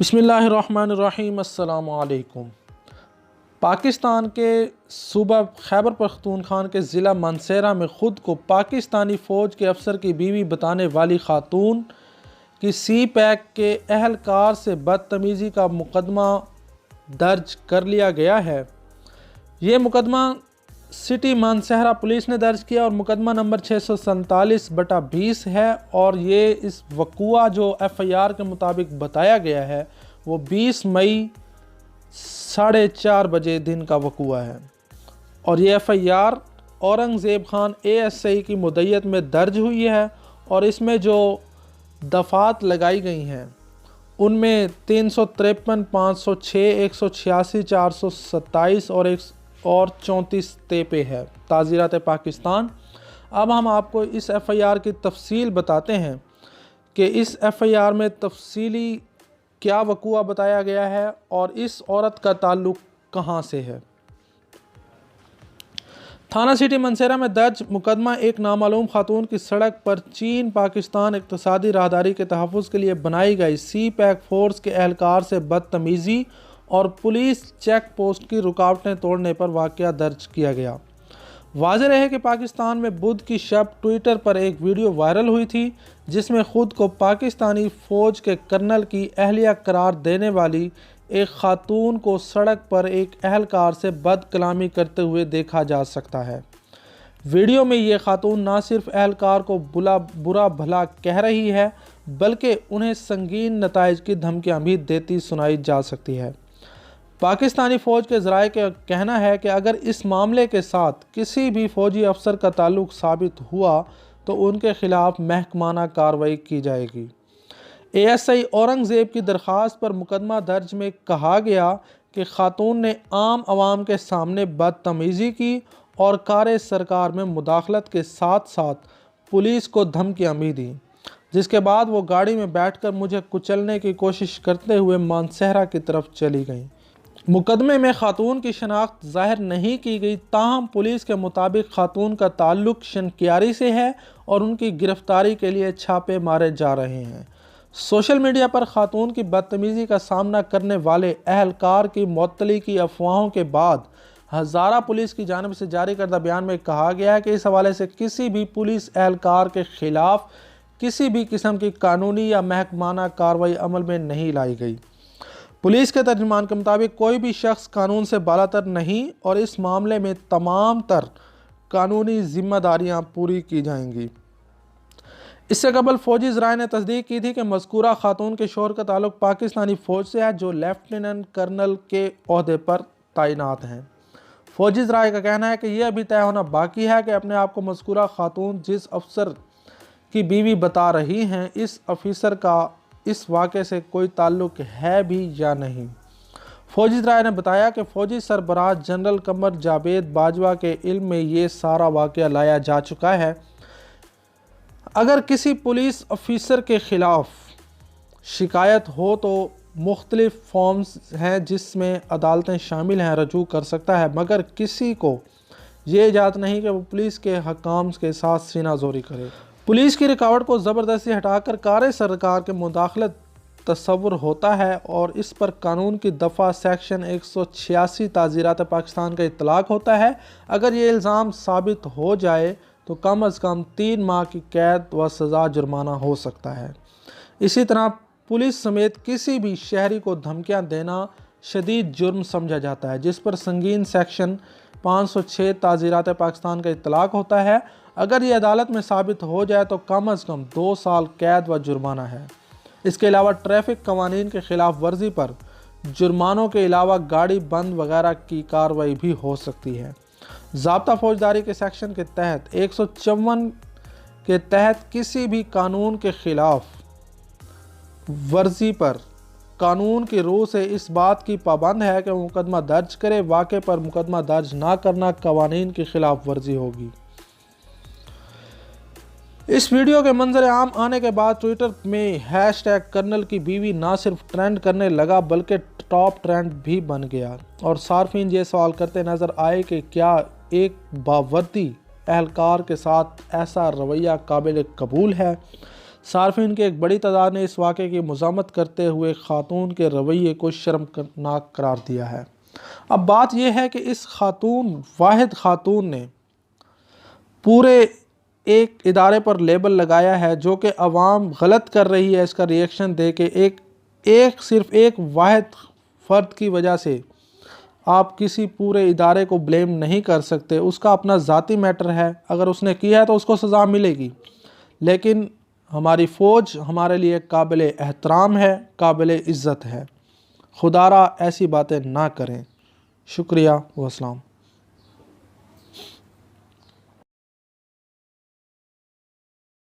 बिस्मिल्लाहिर्रहमानिर्रहीम। अस्सलामु अलैकुम। पाकिस्तान के सूबा खैबर पख्तूनख्वा के ज़िला मानसेरा में ख़ुद को पाकिस्तानी फ़ौज के अफसर की बीवी बताने वाली खातून की सी पैक के अहलकार से बदतमीज़ी का मुकदमा दर्ज कर लिया गया है। ये मुकदमा सिटी मानसेरा पुलिस ने दर्ज किया और मुकदमा नंबर 647/20 है और ये इस वक़ुआ जो FIR के मुताबिक बताया गया है वो 20 मई 4:30 बजे दिन का वक़ुआ है और ये FIR औरंगज़ेब खान ASI की मुद्दत में दर्ज हुई है और इसमें जो दफ़ात लगाई गई हैं उनमें 353, 506, 186, 427 और 34 पे है ताज़ीरात पाकिस्तान। अब हम आपको इस FIR की तफसील बताते हैं कि इस FIR में तफसीली क्या वक़ुआ बताया गया है और इस औरत का ताल्लुक़ कहाँ से है। थाना सिटी मानसेरा में दर्ज मुकदमा एक नामालूम खातून की सड़क पर चीन पाकिस्तान इक़्तिसादी राहदारी के तहफ़्फ़ुज़ के लिए बनाई गई सी पैक फ़ोर्स के एहलकार से बदतमीज़ी और पुलिस चेक पोस्ट की रुकावटें तोड़ने पर वाक़या दर्ज किया गया। वाज़ेह है कि पाकिस्तान में बुध की शब ट्विटर पर एक वीडियो वायरल हुई थी जिसमें ख़ुद को पाकिस्तानी फ़ौज के कर्नल की अहलिया करार देने वाली एक खातून को सड़क पर एक अहलकार से बदकलामी करते हुए देखा जा सकता है। वीडियो में ये खातून न सिर्फ अहलकार को बुरा भला कह रही है बल्कि उन्हें संगीन नताइज की धमकियाँ भी देती सुनाई जा सकती है। पाकिस्तानी फ़ौज के ज़राए का कहना है कि अगर इस मामले के साथ किसी भी फ़ौजी अफसर का ताल्लुक़ साबित हुआ तो उनके ख़िलाफ़ महकमाना कार्रवाई की जाएगी। ASI औरंगज़ेब की दरख्वास्त पर मुकदमा दर्ज में कहा गया कि खातून ने आम आवाम के सामने बदतमीज़ी की और कार सरकार में मुदाखलत के साथ साथ पुलिस को धमकियाँ भी दी, जिसके बाद वो गाड़ी में बैठकर मुझे कुचलने की कोशिश करते हुए मानसेरा की तरफ चली गई। मुकदमे में खातून की शनाख्त ज़ाहिर नहीं की गई, ताहम पुलिस के मुताबिक खातून का ताल्लुक़ शनकियारी से है और उनकी गिरफ्तारी के लिए छापे मारे जा रहे हैं। सोशल मीडिया पर खातून की बदतमीज़ी का सामना करने वाले अहलकार की मुअत्तली की अफवाहों के बाद हज़ारा पुलिस की जानिब से जारी करदा बयान में कहा गया है कि इस हवाले से किसी भी पुलिस एहलकार के ख़िलाफ़ किसी भी किस्म की कानूनी या महकमाना कार्रवाई अमल में नहीं लाई गई। पुलिस के तर्जुमान के मुताबिक कोई भी शख्स कानून से बालातर नहीं और इस मामले में तमाम तर कानूनी जिम्मेदारियां पूरी की जाएंगी। इससे कबल फौजी ज़राए ने तस्दीक की थी कि मज़कूरा खातून के शौहर का ताल्लुक़ पाकिस्तानी फ़ौज से है जो लेफ्टिनेंट कर्नल के ओहदे पर तैनात हैं। फौजी ज़राए का कहना है कि यह अभी तय होना बाकी है कि अपने आप को मज़कूरा खातून जिस अफसर की बीवी बता रही हैं इस अफसर का इस वाक़े से कोई ताल्लुक़ है भी या नहीं। फौजी ज़राए ने बताया कि फ़ौजी सरबराह जनरल कमर जावेद बाजवा के इल्म में ये सारा वाक़या लाया जा चुका है। अगर किसी पुलिस अफसर के ख़िलाफ़ शिकायत हो तो मुख्तलिफ़ फॉर्म्स हैं जिसमें अदालतें शामिल हैं रजू कर सकता है, मगर किसी को ये इजाज़त नहीं कि वो पुलिस के हकाम के साथ सीना जोरी करे। पुलिस की रुकावट को ज़बरदस्ती हटाकर कार सरकार के मुदाखलत तस्वुर होता है और इस पर कानून की दफ़ा सेक्शन 186 ताज़ीरात पाकिस्तान का इतलाक़ होता है। अगर ये इल्ज़ाम साबित हो जाए तो कम अज़ कम 3 माह की कैद व सज़ा जुर्माना हो सकता है। इसी तरह पुलिस समेत किसी भी शहरी को धमकियाँ देना शदीद जुर्म समझा जाता है जिस पर संगीन सेक्शन 506 ताज़ीरात पाकिस्तान का इतलाक़ होता है। अगर ये अदालत में साबित हो जाए तो कम अज़ कम 2 साल कैद व जुर्माना है। इसके अलावा ट्रैफिक कवानीन के ख़िलाफ़ वर्जी पर जुर्मानों के अलावा गाड़ी बंद वगैरह की कार्रवाई भी हो सकती है। ज़ाब्ता फ़ौजदारी के सेक्शन के तहत 154 के तहत किसी भी कानून के ख़िलाफ़ वर्जी पर कानून की रूह से इस बात की पाबंद है कि मुकदमा दर्ज करे। वाक़े पर मुकदमा दर्ज ना करना कवानीन की ख़िलाफ़ वर्जी होगी। इस वीडियो के मंजर आम आने के बाद ट्विटर में हैशटैग कर्नल की बीवी ना सिर्फ ट्रेंड करने लगा बल्कि टॉप ट्रेंड भी बन गया और सार्फिन ये सवाल करते नज़र आए कि क्या एक बावर्दी एहलकार के साथ ऐसा रवैया काबिल कबूल है। सार्फिन की एक बड़ी तादाद ने इस वाक़े की मज़ामत करते हुए ख़ातून के रवैये को शर्मनाक करार दिया है। अब बात यह है कि इस वाहिद ख़ातून ने पूरे एक इदारे पर लेबल लगाया है जो कि अवाम गलत कर रही है, इसका रिएक्शन दे के सिर्फ एक वाहिद फ़र्द की वजह से आप किसी पूरे इदारे को ब्लेम नहीं कर सकते। उसका अपना ज़ाती मैटर है, अगर उसने किया है तो उसको सज़ा मिलेगी। लेकिन हमारी फ़ौज हमारे लिए काबिल एहतराम है, काबिल इज़्ज़त है। खुदारा ऐसी बातें ना करें। शुक्रिया व अस्सलाम।